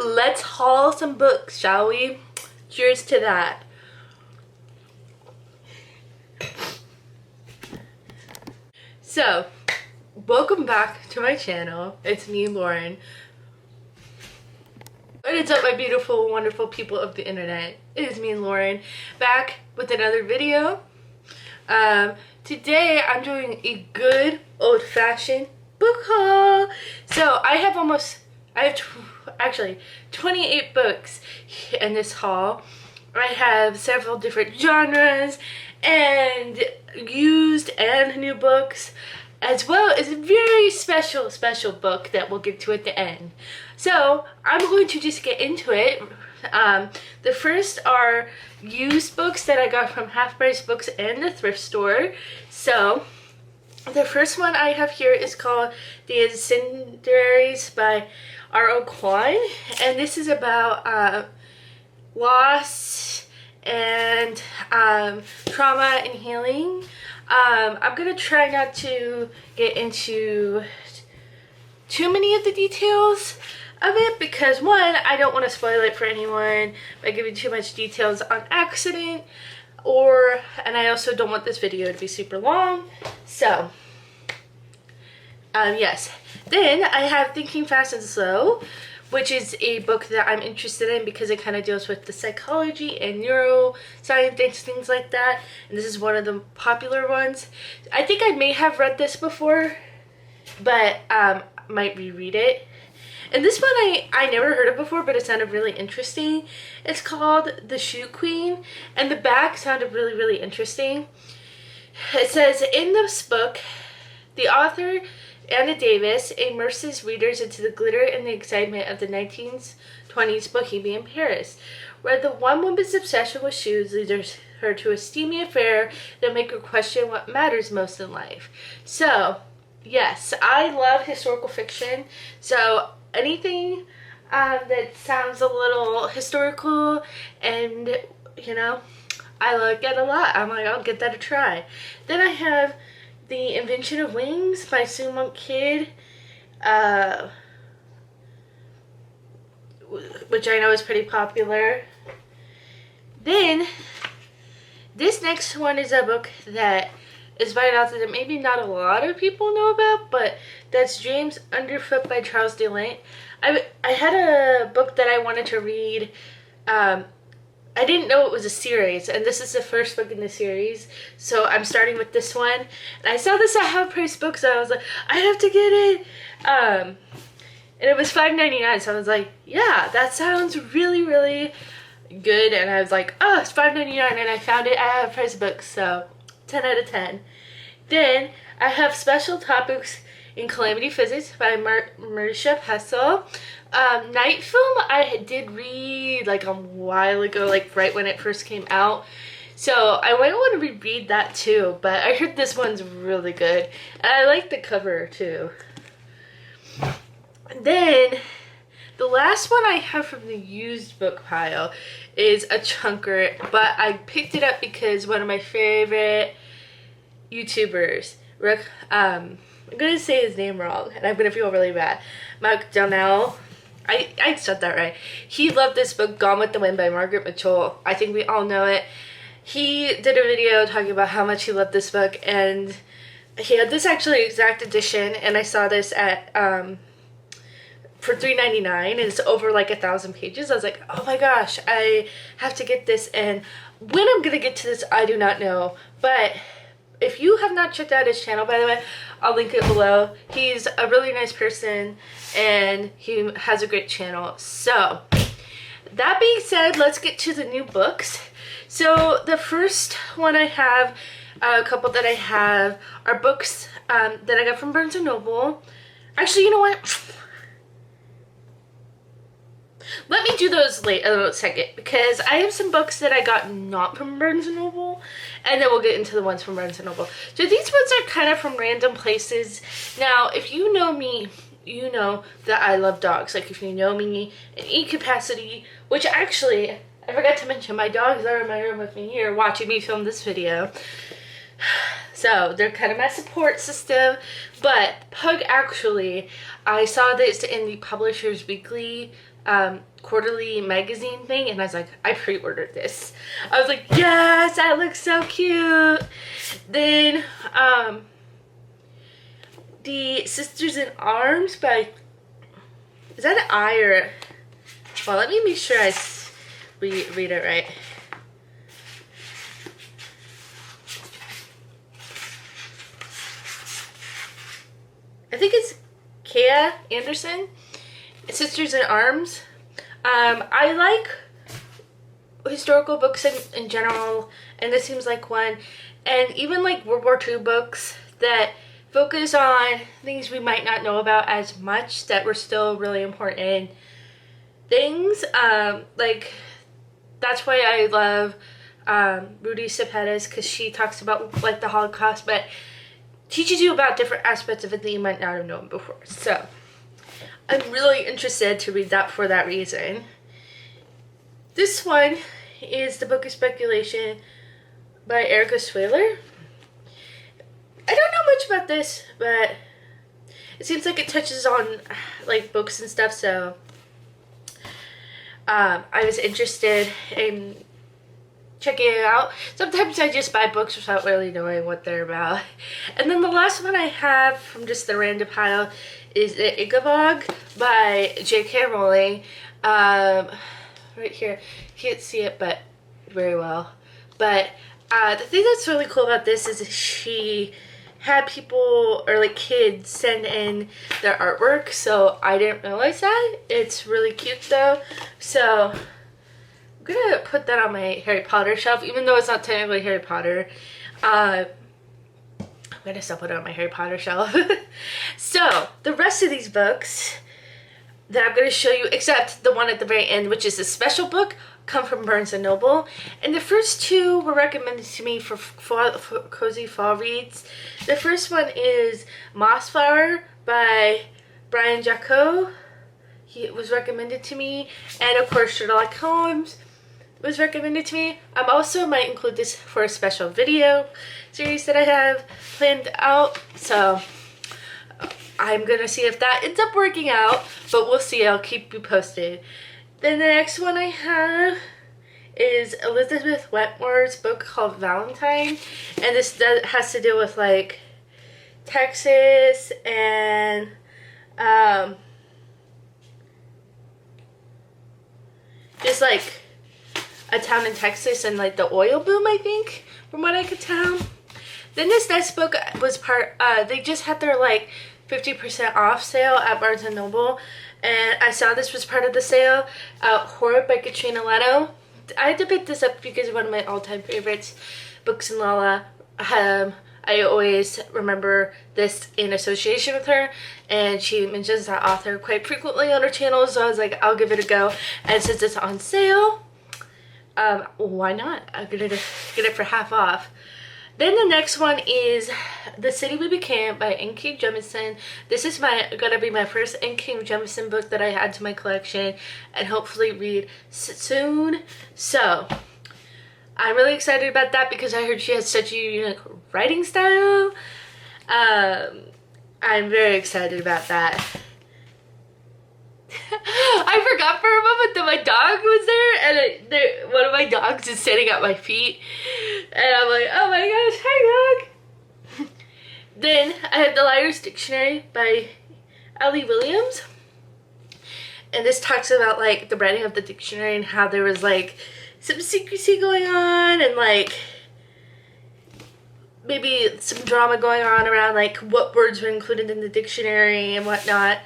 let's haul some books, shall we? Cheers to that. So, welcome back to my channel. It's me, Lauren. What is up, my beautiful, wonderful people of the internet? It is me, Lauren, back with another video. Today I'm doing a good old-fashioned book haul. So I have actually 28 books in this haul. I have several different genres and used and new books, as well as a very special book that we'll get to at the end. So I'm going to just get into it. The first are used books that I got from Half Price Books and the thrift store. So the first one I have here is called The Incendiaries by R.O. Kwon, and this is about loss and trauma and healing. I'm gonna try not to get into too many of the details of it because, one, I don't want to spoil it for anyone by giving too much details on accident, and I also don't want this video to be super long. So yes, then I have Thinking Fast and Slow, which is a book that I'm interested in because it kind of deals with the psychology and neuroscience, things like that. And this is one of the popular ones. I think I may have read this before, but might reread it. And this one I never heard of before, but it sounded really interesting. It's called The Shoe Queen, and the back sounded really interesting. It says, in this book, the author Anna Davis immerses readers into the glitter and the excitement of the 1920s Bohemian Paris, where the one woman's obsession with shoes leads her to a steamy affair that make her question what matters most in life. So, yes, I love historical fiction, so anything that sounds a little historical and, you know, I like it a lot. I'm like, I'll get that a try. Then I have The Invention of Wings by Sue Monk Kidd, which I know is pretty popular. Then, this next one is a book that is by an author that maybe not a lot of people know about, but that's James Underfoot by Charles de Lent. I had a book that I wanted to read. I didn't know it was a series, and this is the first book in the series, so I'm starting with this one. And I saw this at Half Price Books, so I was like, I have to get it. And it was $5.99, so I was like, yeah, that sounds really good. And I was like, oh, it's $5.99, and I found it at Half Price Books, so 10 out of 10. Then I have Special Topics in Calamity Physics by Marisha Pessel. Night Film I did read like a while ago, like right when it first came out. So I might want to reread that too, but I heard this one's really good. And I like the cover too. Then the last one I have from the used book pile is a chunker, but I picked it up because one of my favorite YouTubers, I'm gonna say his name wrong and I'm gonna feel really bad. McDonnell. I said that right. He loved this book, Gone with the Wind by Margaret Mitchell. I think we all know it. He did a video talking about how much he loved this book, and he had this actually exact edition, and I saw this at for $3.99, and it's over like 1,000 pages. I was like, oh my gosh, I have to get this, and when I'm gonna get to this, I do not know. But if you have not checked out his channel, by the way, I'll link it below. He's a really nice person, and he has a great channel. So, that being said, let's get to the new books. So, the first one I have, a couple that I have, are books that I got from Barnes & Noble. Actually, you know what? Let me do those in a second, because I have some books that I got not from Barnes & Noble, and then we'll get into the ones from Barnes & Noble. So these ones are kind of from random places. Now, if you know me, you know that I love dogs. Like, if you know me in any capacity, which actually, I forgot to mention, my dogs are in my room with me here watching me film this video. So they're kind of my support system. But Pug, actually, I saw this in the Publishers Weekly quarterly magazine thing, and I was like, I pre-ordered this. I was like, yes, that looks so cute. Then the Sisters in Arms by, is that an I or a, well, let me make sure I read it right. I think it's Kea Anderson, Sisters in Arms. I like historical books in general, and this seems like one. And even like World War II books that focus on things we might not know about as much that were still really important things. Like, that's why I love Rudy Cepeda's, because she talks about like the Holocaust, but teaches you about different aspects of it that you might not have known before. So I'm really interested to read that for that reason. This one is The Book of Speculation by Erica Swaler. I don't know much about this, but it seems like it touches on like books and stuff, so I was interested in checking it out. Sometimes I just buy books without really knowing what they're about. And then the last one I have from just the random pile is the Ichabog by Jk Rowling. Right here. Can't see it but very well. But the thing that's really cool about this is she had people, or like kids, send in their artwork, so I didn't realize that. It's really cute though. So I'm gonna put that on my Harry Potter shelf, even though it's not technically Harry Potter. I'm gonna still put it on my Harry Potter shelf. So the rest of these books that I'm gonna show you, except the one at the very end, which is a special book, come from Barnes & Noble. And the first two were recommended to me for cozy fall reads. The first one is Mossflower by Brian Jacko. He was recommended to me. And of course Sherlock Holmes was recommended to me. I also might include this for a special video series that I have planned out. So I'm gonna see if that ends up working out, but we'll see. I'll keep you posted. Then the next one I have is Elizabeth Wentworth's book called Valentine, and this has to do with like Texas and just like a town in Texas and like the oil boom, I think, from what I could tell. Then this next book was they just had their like 50% off sale at Barnes & Noble, and I saw this was part of the sale. Horror by Katrina Leno. I had to pick this up because of one of my all-time favorites, Books and Lala. I always remember this in association with her, and she mentions that author quite frequently on her channel, so I was like, I'll give it a go. And since it's on sale, why not? I'm gonna get it for half off. Then the next one is The City We Became by Inky Jemison. This is gonna be my first Inky Jemison book that I add to my collection and hopefully read soon. So I'm really excited about that because I heard she has such a unique writing style. I'm very excited about that. I forgot for a moment that my dog was there, and one of my dogs is sitting at my feet, and I'm like, oh my gosh, hi dog. Then I have The Liar's Dictionary by Ellie Williams, and this talks about like the writing of the dictionary and how there was like some secrecy going on, and like maybe some drama going on around like what words were included in the dictionary and whatnot.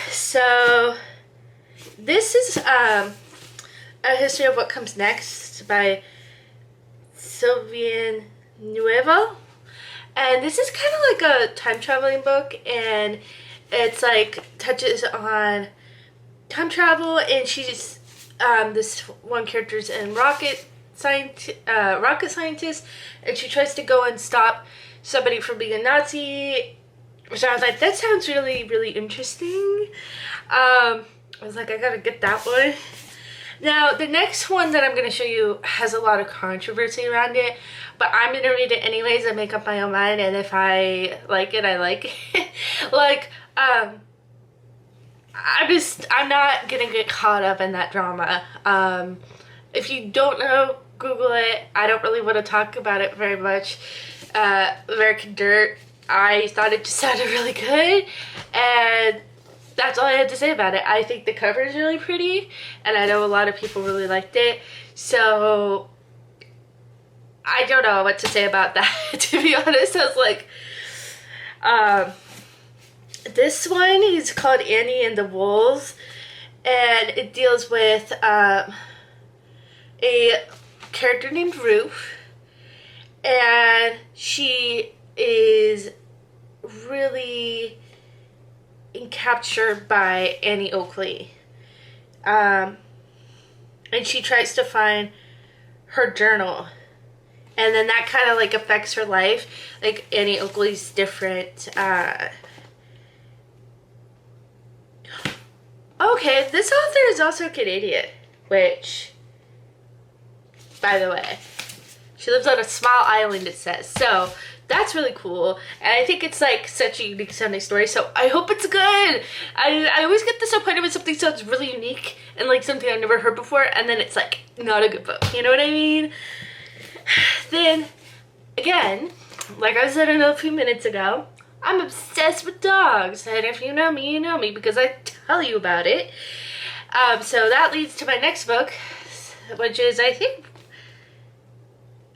So this is A History of What Comes Next by Sylvian Nuevo, and this is kind of like a time traveling book, and it's like touches on time travel, and she's this one character's in rocket scientist, and she tries to go and stop somebody from being a Nazi. So I was like, that sounds really, really interesting. I was like, I gotta get that one. Now, the next one that I'm gonna show you has a lot of controversy around it, but I'm gonna read it anyways and make up my own mind, and if I like it, I like it. Like, I'm not gonna get caught up in that drama. If you don't know, Google it. I don't really want to talk about it very much. American Dirt, I thought it just sounded really good, and that's all I had to say about it. I think the cover is really pretty, and I know a lot of people really liked it, so I don't know what to say about that. To be honest, I was like, this one is called Annie and the Wolves, and it deals with a character named Ruth, and she is really captured by Annie Oakley, and she tries to find her journal, and then that kind of like affects her life. Like Annie Oakley's different. Okay, this author is also Canadian, which, by the way, she lives on a small island, it says. So that's really cool. And I think it's like such a unique sounding story. So I hope it's good. I always get disappointed when something sounds really unique and like something I've never heard before. And then it's like not a good book. You know what I mean? Then again, like I said a few minutes ago, I'm obsessed with dogs. And if you know me, you know me because I tell you about it. So that leads to my next book, which is, I think,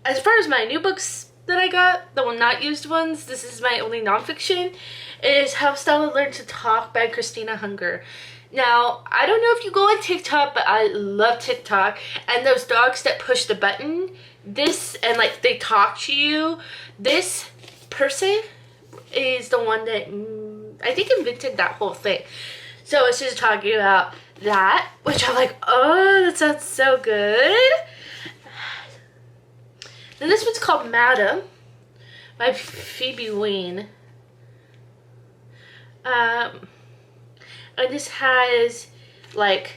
as far as my new books that I got, the not used ones, this is my only nonfiction, is How Stella Learned to Talk by Christina Hunger. Now, I don't know if you go on TikTok, but I love TikTok, and those dogs that push the button, this, and like they talk to you, this person is the one that I think invented that whole thing. So it's just talking about that, which I'm like, oh, that sounds so good. Then this one's called Madam by Phoebe Wayne. And this has, like,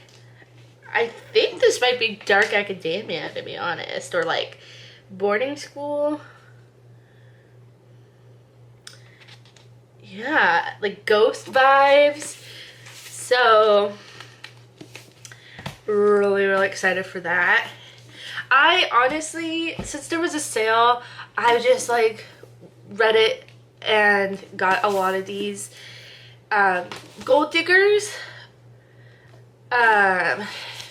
I think this might be dark academia, to be honest, or like boarding school. Yeah, like ghost vibes. So, really excited for that. I honestly, since there was a sale, I just like read it and got a lot of these. Gold Diggers,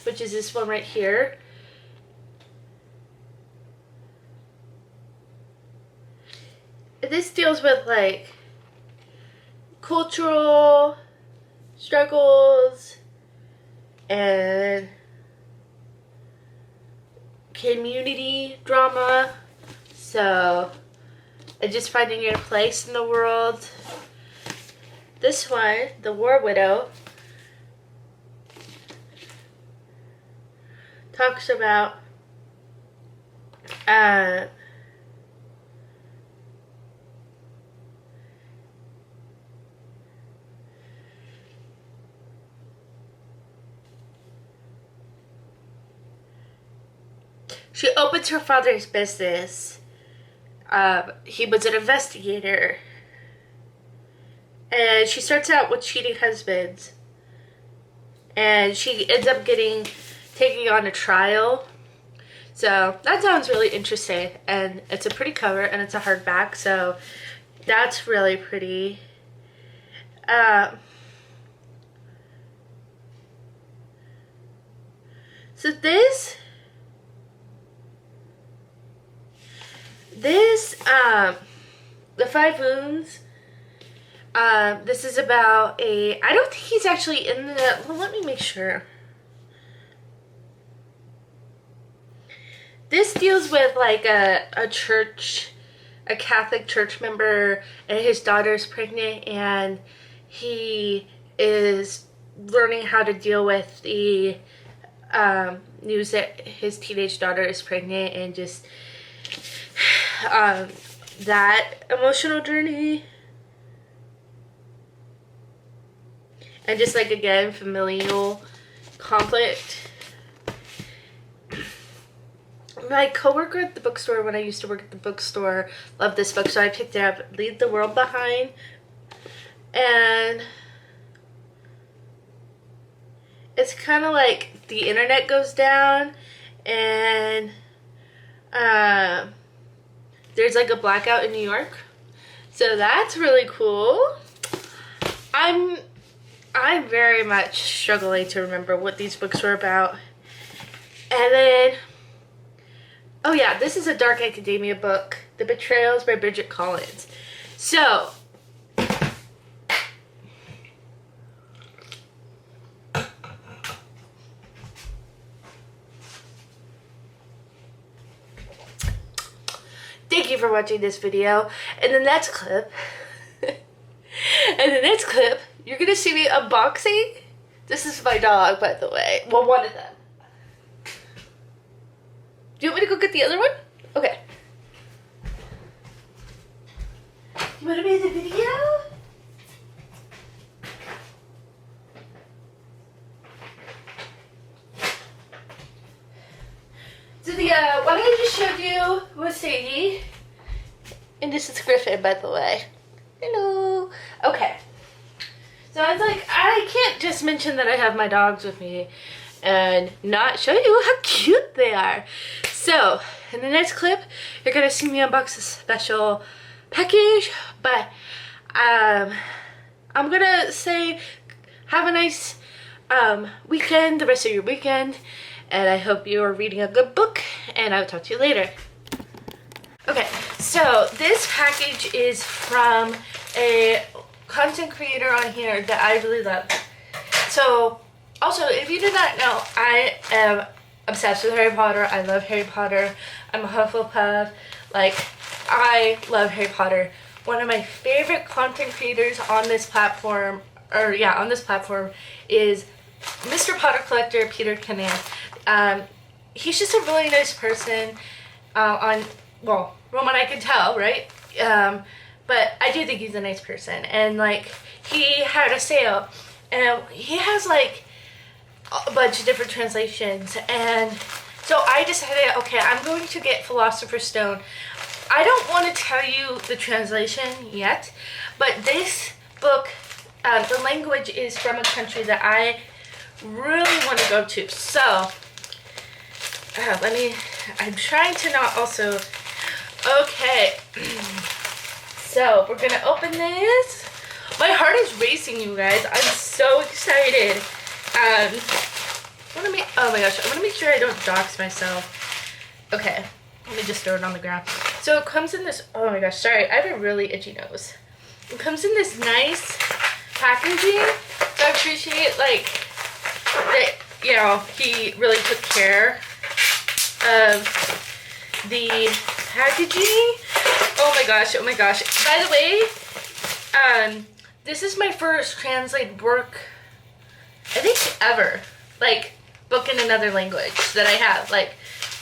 which is this one right here. This deals with like cultural struggles and community drama, so and just finding your place in the world. This one, The War Widow, talks about she opens her father's business. He was an investigator. And she starts out with cheating husbands. And she ends up taking on a trial. So that sounds really interesting. And it's a pretty cover and it's a hardback. So that's really pretty. So this The Five Moons, this is about I don't think he's actually in the, well, let me make sure. This deals with like a Catholic church member, and his daughter's pregnant, and he is learning how to deal with the news that his teenage daughter is pregnant, and just that emotional journey. And just like, again, familial conflict. My coworker at the bookstore, when I used to work at the bookstore, loved this book, so I picked it up. Leave the World Behind. And it's kind of like the internet goes down and there's like a blackout in New York. So that's really cool. I'm very much struggling to remember what these books were about. And then, oh yeah, this is a dark academia book, The Betrayals by Bridget Collins. So, thank you for watching this video. In the next clip, you're gonna see me unboxing. This is my dog, by the way. Well, one of them. Do you want me to go get the other one? Okay. You want to be in the video? So the one I just showed you was Sadie. And this is Griffin, by the way. Hello. Okay. So I was like, I can't just mention that I have my dogs with me and not show you how cute they are. So in the next clip, you're gonna see me unbox a special package, but I'm gonna say have a nice weekend, the rest of your weekend, and I hope you are reading a good book, and I'll talk to you later. Okay, so this package is from a content creator on here that I really love. So also, if you did not know, I am obsessed with Harry Potter. I love Harry Potter. I'm a Hufflepuff. Like, I love Harry Potter. One of my favorite content creators on this platform, is Mr. Potter Collector Peter Cannan. He's just a really nice person. From what I can tell, right? But I do think he's a nice person. And like, he had a sale, and he has like a bunch of different translations, and so I decided, okay, I'm going to get Philosopher's Stone. I don't want to tell you the translation yet, but this book, the language is from a country that I really want to go to. So I'm trying to not also, okay, so we're gonna open this. My heart is racing, you guys. I'm so excited. Oh my gosh, I want to make sure I don't dox myself. Okay, let me just throw it on the ground. So it comes in this, oh my gosh, sorry, I have a really itchy nose. It comes in this nice packaging, so I appreciate, like, that, you know, he really took care of the packaging. Oh my gosh, oh my gosh. By the way, this is my first translated work, I think ever, like, book in another language that I have, like,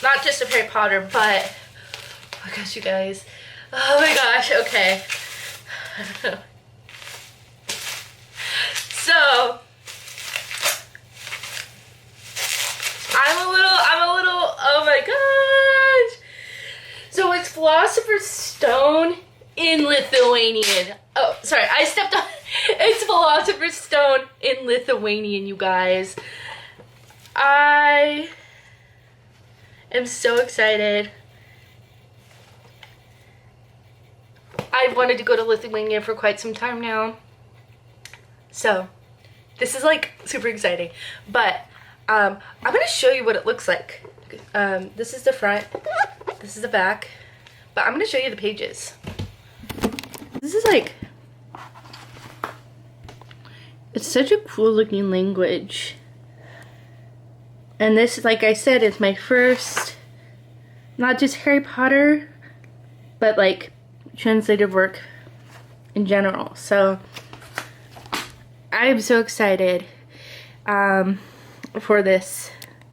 not just of Harry Potter, but, oh my gosh, you guys, oh my gosh, okay. So, I'm a little, oh my gosh. So it's Philosopher's Stone in Lithuanian. Oh, sorry, I stepped on. It's Philosopher's Stone in Lithuanian, you guys. I am so excited. I've wanted to go to Lithuania for quite some time now. So, this is like super exciting. But, I'm going to show you what it looks like. This is the front. This is the back. But I'm going to show you the pages. This is like, it's such a cool looking language. And this, like I said, is my first, not just Harry Potter, but like translated work in general. So I am so excited for this.